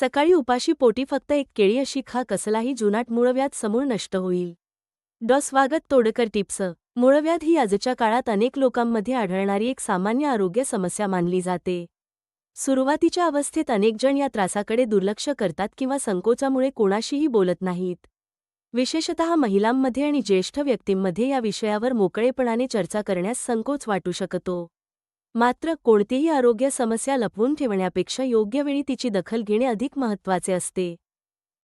सकाळी उपाशी पोटी फक्त एक केळी अशी खा, कसलाही जुनाट मूळव्याध समूळ नष्ट होईल. स्वागत तोडकर टिप्स. मूळव्याध ही आजच्या काळात अनेक लोकांमध्ये आढळणारी एक सामान्य आरोग्य समस्या मानली जाते. सुरुवातीच्या अवस्थेत अनेक जण या त्रासाकडे दुर्लक्ष करतात किंवा संकोचामुळे कोणाशीही बोलत नाहीत. विशेषतः महिलांमध्ये आणि ज्येष्ठ व्यक्तींमध्ये या विषयावर मोकळेपणाने चर्चा करण्यास संकोच वाटू शकतो. मात्र कोणतीही आरोग्य समस्या लपवून ठेवण्यापेक्षा योग्य वेळी तिची दखल घेणे अधिक महत्त्वाचे असते.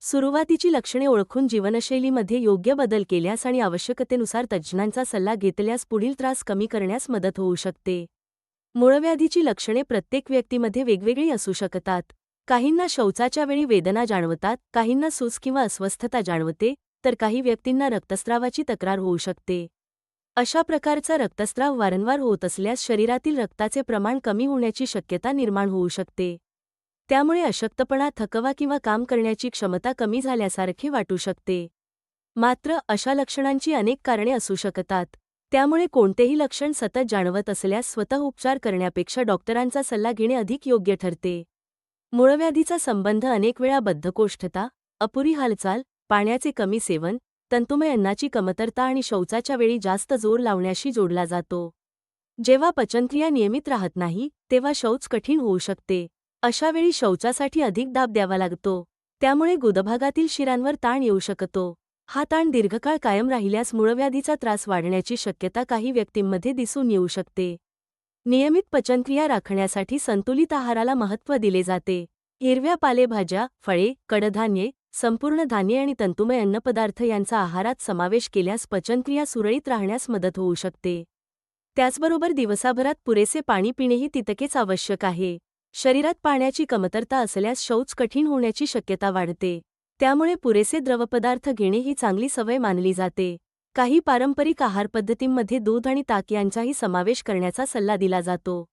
सुरुवातीची लक्षणे ओळखून जीवनशैलीमध्ये योग्य बदल केल्यास आणि आवश्यकतेनुसार तज्ज्ञांचा सल्ला घेतल्यास पुढील त्रास कमी करण्यास मदत होऊ शकते. मूळव्याधीची लक्षणे प्रत्येक व्यक्तीमध्ये वेगवेगळी असू शकतात. काहींना शौचाच्या वेळी वेदना जाणवतात, काहींना सूज किंवा अस्वस्थता जाणवते, तर काही व्यक्तींना रक्तस्रावाची तक्रार होऊ शकते. अशा प्रकारचा रक्तस्राव वारंवार होत असल्यास शरीरातील रक्ताचे प्रमाण कमी होण्याची शक्यता निर्माण होऊ शकते. त्यामुळे अशक्तपणा, थकवा किंवा काम करण्याची क्षमता कमी झाल्यासारखे वाटू शकते. मात्र अशा लक्षणांची अनेक कारणे असू शकतात. त्यामुळे कोणतेही लक्षण सतत जाणवत असल्यास स्वतः उपचार करण्यापेक्षा डॉक्टरांचा सल्ला घेणे अधिक योग्य ठरते. मूळव्याधीचा संबंध अनेक वेळा बद्धकोष्ठता, अपुरी हालचाल, पाण्याचे कमी सेवन, तंतुमय अन्नाची कमतरता आणि शौचाच्या वेळी जास्त जोर लावण्याशी जोडला जातो. जेव्हा पचनक्रिया नियमित राहत नाही, तेव्हा शौच कठीण होऊ शकते. अशा वेळी शौचासाठी अधिक दाब द्यावा लागतो. त्यामुळे गुदभागातील शिरांवर ताण येऊ शकतो. हा ताण दीर्घकाळ कायम राहिल्यास मूळव्याधीचा त्रास वाढण्याची शक्यता काही व्यक्तींमध्ये दिसून येऊ शकते. नियमित पचनक्रिया राखण्यासाठी संतुलित आहाराला महत्त्व दिले जाते. हिरव्या पालेभाज्या, फळे, कडधान्ये, संपूर्ण धान्ये आणि तंतुमय अन्नपदार्थ यांचा आहारात समावेश केल्यास पचनक्रिया सुरळीत राहण्यास मदत होऊ शकते. त्याचबरोबर दिवसाभरात पुरेसे पाणी पिणेही तितकेच आवश्यक आहे. शरीरात पाण्याची कमतरता असल्यास शौच कठीण होण्याची शक्यता वाढते. त्यामुळे पुरेसे द्रवपदार्थ घेणे ही चांगली सवय मानली जाते. काही पारंपरिक आहारपद्धतींमध्ये दूध आणि ताक यांचाही समावेश करण्याचा सल्ला दिला जातो.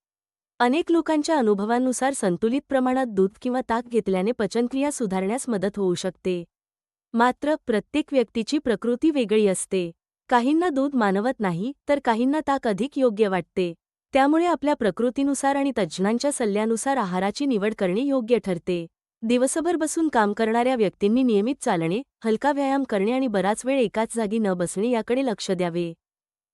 अनेक लोकांच्या अनुभवांनुसार संतुलित प्रमाणात दूध किंवा ताक घेतल्याने पचनक्रिया सुधारण्यास मदत होऊ शकते. मात्र प्रत्येक व्यक्तीची प्रकृती वेगळी असते. काहींना दूध मानवत नाही, तर काहींना ताक अधिक योग्य वाटते. त्यामुळे आपल्या प्रकृतीनुसार आणि तज्ज्ञांच्या सल्ल्यानुसार आहाराची निवड करणे योग्य ठरते. दिवसभर बसून काम करणाऱ्या व्यक्तींनी नियमित चालणे, हलका व्यायाम करणे आणि बराच वेळ एकाच जागी न बसणे याकडे लक्ष द्यावे.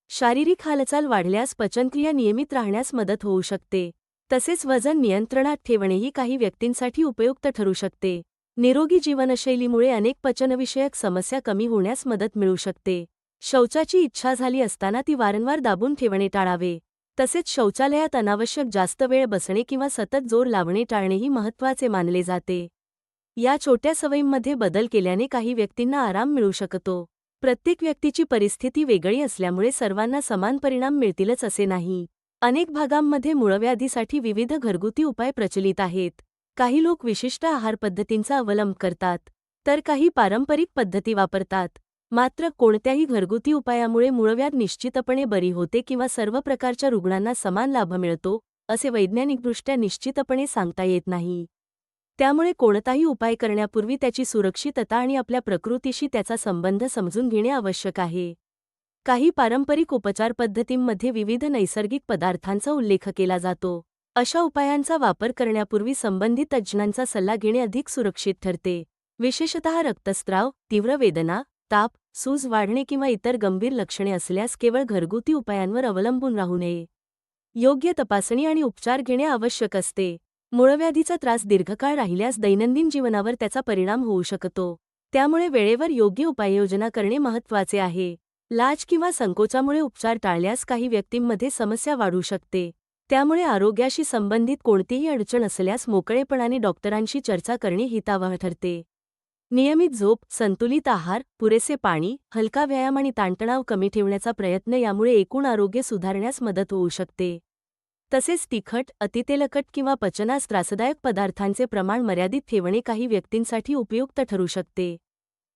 शारीरिक हालचाल वाढल्यास पचनक्रिया नियमित राहण्यास मदत होऊ शकते. तसेच वजन नियंत्रणात ठेवणेही काही व्यक्तींसाठी उपयुक्त ठरू शकते. निरोगी जीवनशैलीमुळे अनेक पचनविषयक समस्या कमी होण्यास मदत मिळू शकते. शौचाची इच्छा झाली असताना ती वारंवार दाबून ठेवणे टाळावे. तसेच शौचालयात अनावश्यक जास्त वेळ बसणे किंवा सतत जोर लावणे टाळणेही महत्त्वाचे मानले जाते. या छोट्या सवयींमध्ये बदल केल्याने काही व्यक्तींना आराम मिळू शकतो. प्रत्येक व्यक्तीची परिस्थिती वेगळी असल्यामुळे सर्वांना समान परिणाम मिळतीलच असे नाही. अनेक भागांमध्ये मूळव्याधीसाठी विविध घरगुती उपाय प्रचलित आहेत. काही लोक विशिष्ट आहारपद्धतींचा अवलंब करतात, तर काही पारंपरिक पद्धती वापरतात. मात्र कोणत्याही घरगुती उपायामुळे मूळव्याध निश्चितपणे बरी होते किंवा सर्व प्रकारच्या रुग्णांना समान लाभ मिळतो, असे वैज्ञानिकदृष्ट्या निश्चितपणे सांगता येत नाही. त्यामुळे कोणताही उपाय करण्यापूर्वी त्याची सुरक्षितता आणि आपल्या प्रकृतीशी त्याचा संबंध समजून घेणे आवश्यक आहे. काही पारंपरिक उपचार पद्धतींमध्ये विविध नैसर्गिक पदार्थांचा उल्लेख केला जातो. अशा उपायांचा वापर करण्यापूर्वी संबंधित तज्ज्ञांचा सल्ला घेणे अधिक सुरक्षित ठरते. विशेषतः रक्तस्राव, तीव्र वेदना, ताप, सूज वाढणे किंवा इतर गंभीर लक्षणे असल्यास केवळ घरगुती उपायांवर अवलंबून राहू नये. योग्य तपासणी आणि उपचार घेणे आवश्यक असते. मूळव्याधीचा त्रास दीर्घकाळ राहिल्यास दैनंदिन जीवनावर त्याचा परिणाम होऊ शकतो. त्यामुळे वेळेवर योग्य उपाययोजना करणे महत्त्वाचे आहे. लाज किंवा संकोचामुळे उपचार टाळल्यास काही व्यक्तींमध्ये समस्या वाढू शकते. त्यामुळे आरोग्याशी संबंधित कोणतीही अडचण असल्यास मोकळेपणाने डॉक्टरांशी चर्चा करणे हितावह ठरते. नियमित झोप, संतुलित आहार, पुरेसे पाणी, हलका व्यायाम आणि ताणतणाव कमी ठेवण्याचा प्रयत्न यामुळे एकूण आरोग्य सुधारण्यास मदत होऊ शकते. तसेच तिखट, अतितेलकट किंवा पचनास त्रासदायक पदार्थांचे प्रमाण मर्यादित ठेवणे काही व्यक्तींसाठी उपयुक्त ठरू शकते.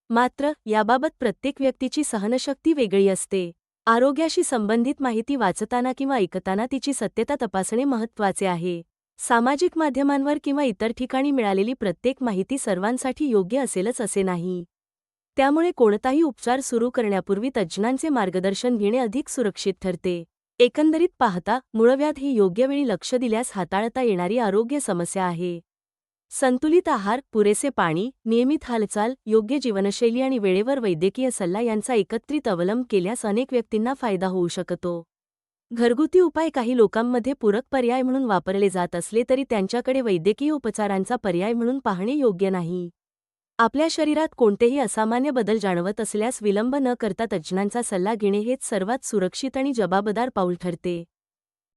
मात्र याबाबत प्रत्येक व्यक्तीची सहनशक्ती वेगळी असते. आरोग्याशी संबंधित माहिती वाचताना किंवा ऐकताना तिची सत्यता तपासणे महत्त्वाचे आहे. सामाजिक माध्यमांवर किंवा इतर ठिकाणी मिळालेली प्रत्येक माहिती सर्वांसाठी योग्य असेलच असे नाही. त्यामुळे कोणताही उपचार सुरू करण्यापूर्वी तज्ज्ञांचे मार्गदर्शन घेणे अधिक सुरक्षित ठरते. एकंदरीत पाहता, मूळव्याध ही योग्य वेळी लक्ष दिल्यास हाताळता येणारी आरोग्य समस्या आहे. संतुलित आहार, पुरेसे पाणी, नियमित हालचाल, योग्य जीवनशैली आणि वेळेवर वैद्यकीय सल्ला यांचा एकत्रित अवलंब केल्यास अनेक व्यक्तींना फायदा होऊ शकतो. घरगुती उपाय काही लोकांमध्ये पूरक पर्याय म्हणून वापरले जात असले तरी त्यांच्याकडे वैद्यकीय उपचारांचा पर्याय म्हणून पाहणे योग्य नाही. आपल्या शरीरात कोणतेही असामान्य बदल जाणवत असल्यास विलंब न करता तज्ज्ञांचा सल्ला घेणे हेच सर्वात सुरक्षित आणि जबाबदार पाऊल ठरते.